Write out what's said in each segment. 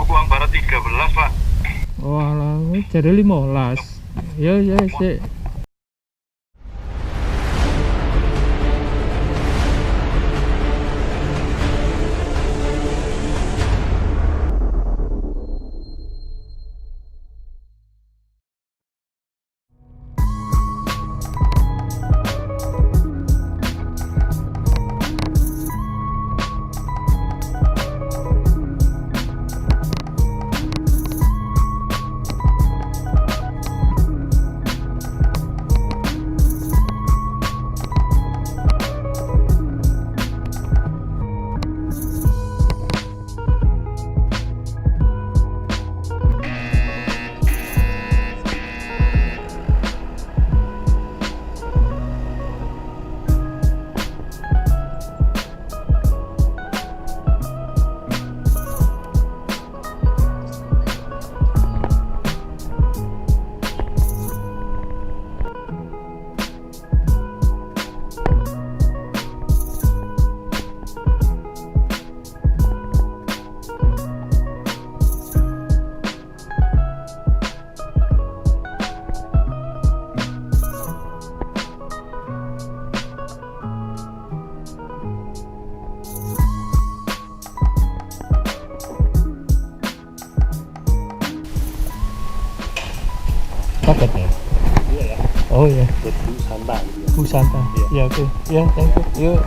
uang barat 13 pak. Walah, jadi 15. Ya sih. Paket ya? Iya ya. Oh ya. Buat Busanta gitu ya. Busanta. Iya. Ya oke. Ya, thank you. Yuk.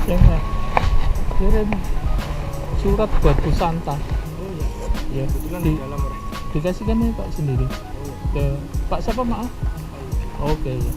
Ya nggak? Kirim surat buat Busanta. Oh iya. Ya. Kebetulan di dalam orang. Dikasihkan nih Pak sendiri. Oh iya. Ke Pak siapa maaf? Oke ya.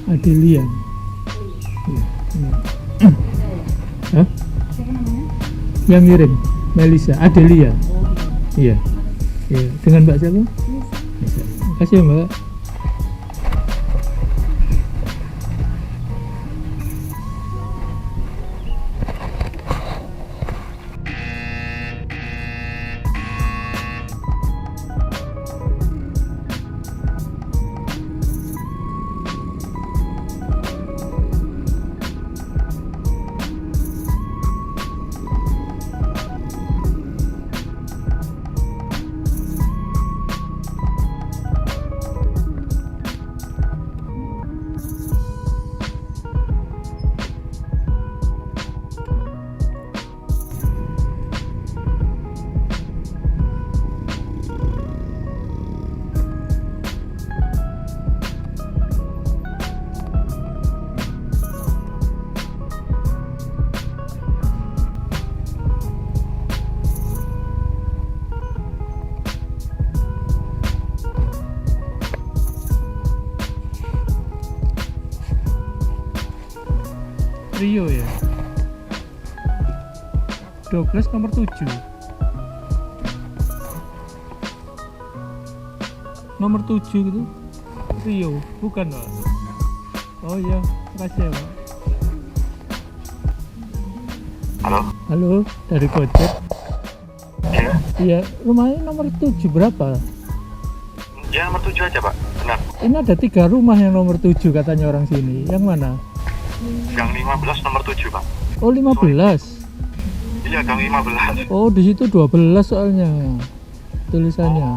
Adelia. Iya, ini. Hah? Siapa namanya? Yang ngirim Melisa, Adelia. Iya. Iya, dengan Mbak siapa? Melisa. Makasih ya, Mbak. Rio ya. 12 nomor 7. Nomor 7 gitu. Rio, bukan, Pak? Oh iya, makasih ya, Pak. Halo. Halo, dari Ojek. Iya. Iya, rumahnya nomor 7 berapa? Ya nomor 7 aja Pak. Benar. Ini ada 3 rumah yang nomor 7 katanya orang sini. Yang mana? Gang 15 nomor 7 Pak. Oh, 15. Iya gang 15. Oh, di situ 12 soalnya tulisannya.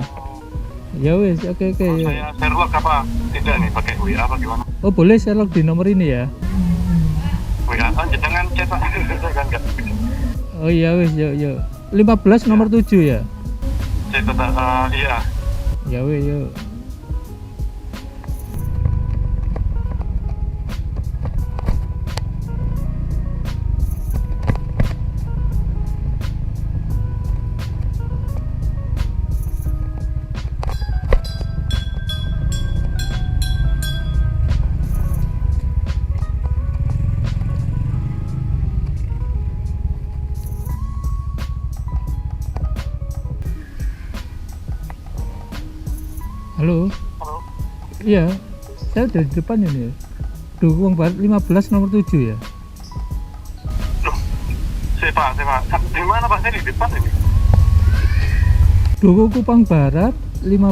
Ya wes, oke. Saya Sherlock apa? Tidak nih pakai WA apa gimana? Oh, boleh Sherlock di nomor ini ya? WA aja jangan chat Pak. Jangan enggak. Oh iya wes, yuk. 15 nomor 7 ya? Chat iya. Ya wes, yuk. Halo? Halo. Iya, saya udah di depan ini ya. Dukung Barat 15 nomor 7 ya? Loh. Saya Pak. Di mana Pak? Saya di depan ini. Duku Kupang Barat 15.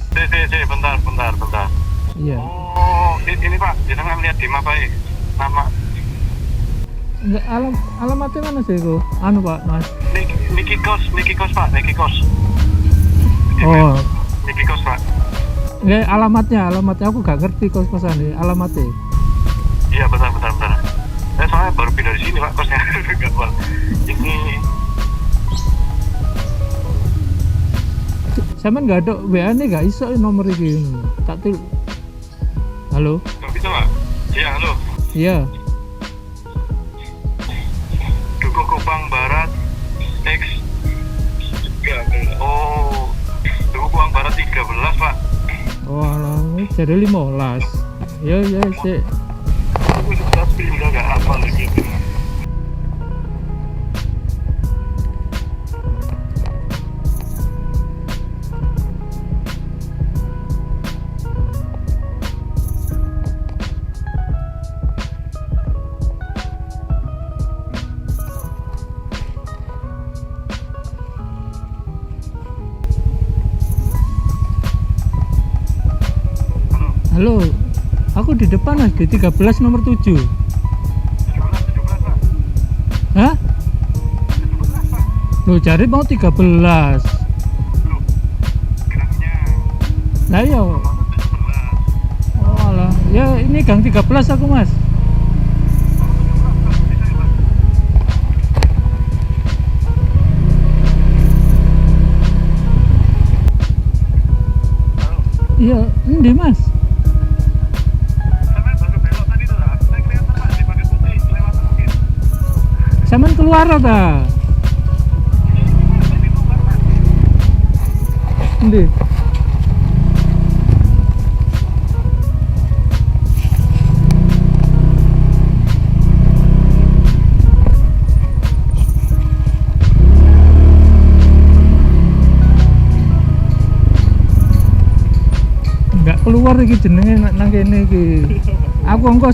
Bentar. Iya. Oh, ini Pak, jangan lihat di mapa ini. Nama Enggak, alamatnya mana sih kok? Anu Pak, Mas. Niki Kos Pak, Niki Kos. Oh, Niki Kos Pak. enggak, alamatnya aku gak ngerti kos-kosan ini, alamatnya. Iya bentar. Soalnya baru pindah di sini Pak kosnya. Enggak Pak. Ini Sama nggak ada WA nih, nggak iso nomor ini. Tak til. Halo? nggak bisa Pak. Iya halo. Iya. Duku Kupang Barat X. Oh, Duku Kupang Barat 13 Pak. Oh, alah, jadi 15. Ya, sih. Aku sudah pindah nggak hafal lagi. Halo, aku di depan Mas, di 13 nomor 7. 17 Pak. Hah? 17 Pak. Loh, cari mau 13. Loh, geraknya Nah, iya. nomor 17. Oh, alah. Ya, ini gang 13 aku, Mas. Iya, ini Mas. Saman keluar ta? Ndi? keluar iki jenenge nang kene iki. Aku engko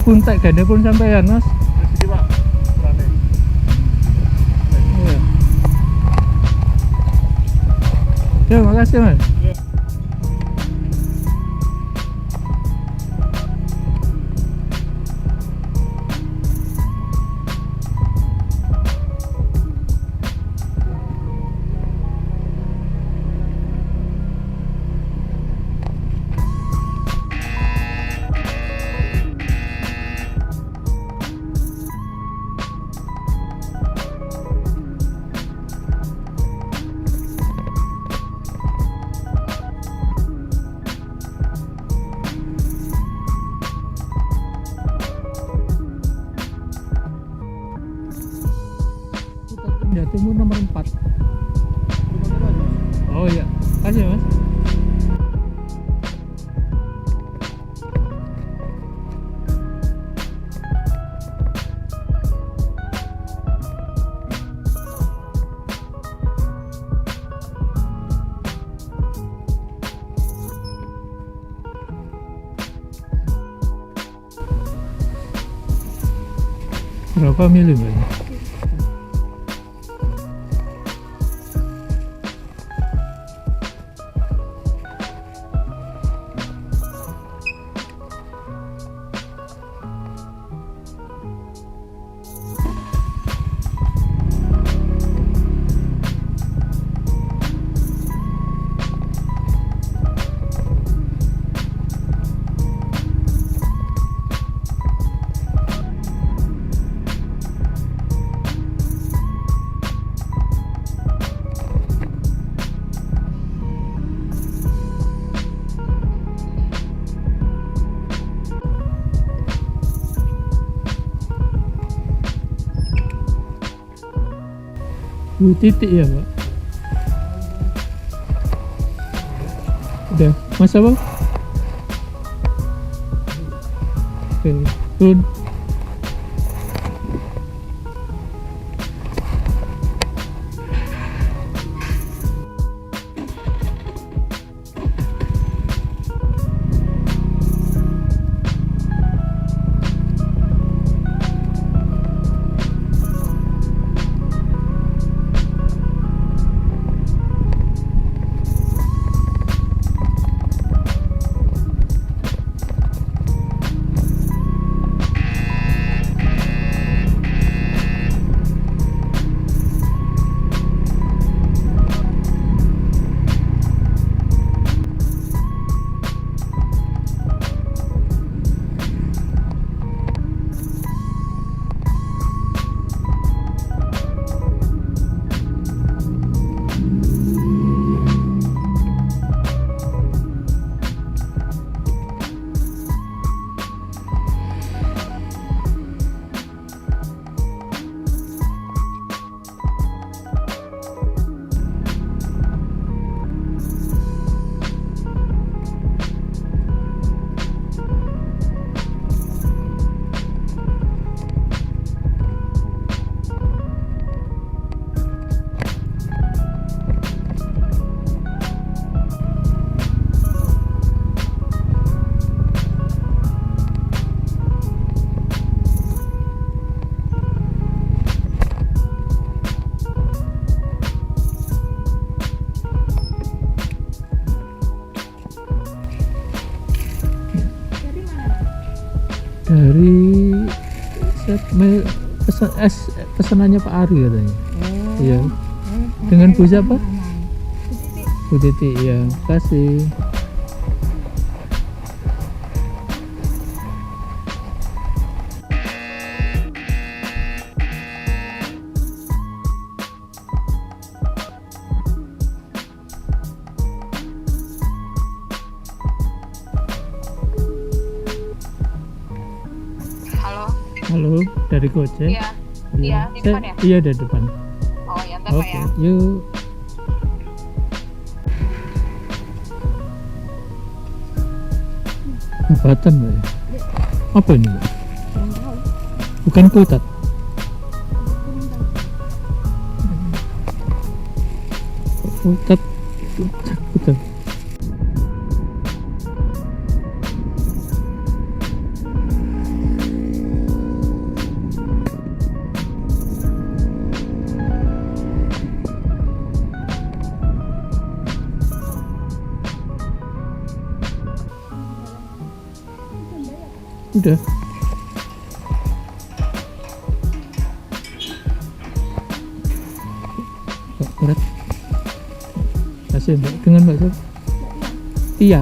kuntek gane pun sampean, Mas. Jadi Pak, rame. Iya. Ya, makasih, Mas. Ya, timur nomor 4. Oh iya, kasih Mas. Berapa mili Mbak? Titik ya Pak. Udah, Mas apa? Oke, turun. Dari pesanannya Pak Ari katanya. Iya. Dengan Bu siapa? Bu Titi. Iya, kasih. Halo, dari Ojek. Iya. Iya, di depan ya? Iya, dari depan. Oh, ya ntar Pak Oke, ya. yuk. Obatan Mbak ya? Apa ini Mbak? Bukan kotak. Kotak. Udah. Mbak, berat. Kasih Mbak. Dengan Mbak siapa? Tia.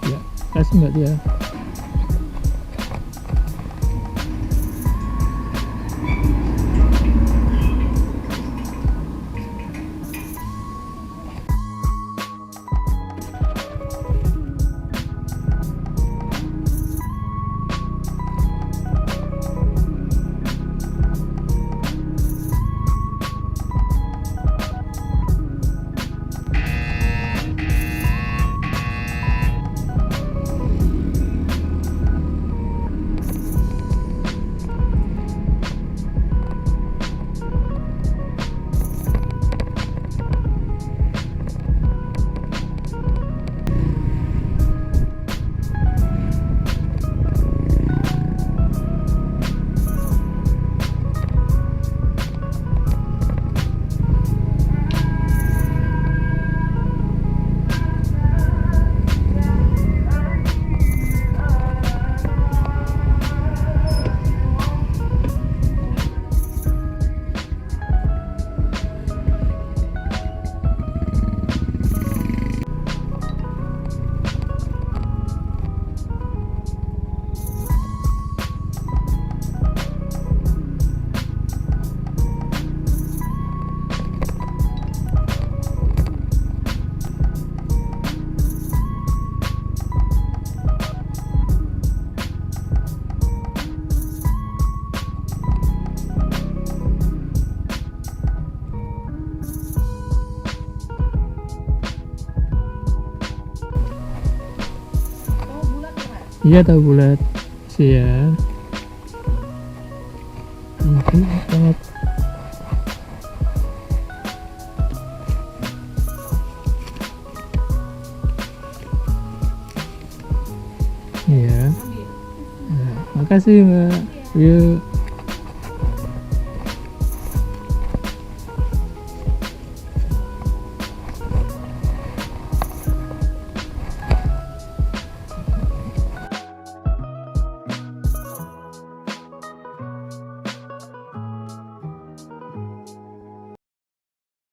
Ya, kasih Mbak Tia. Iya tahu bulat sih ya. Oke, banget. Iya. Nah, makasih Mbak. Yuk.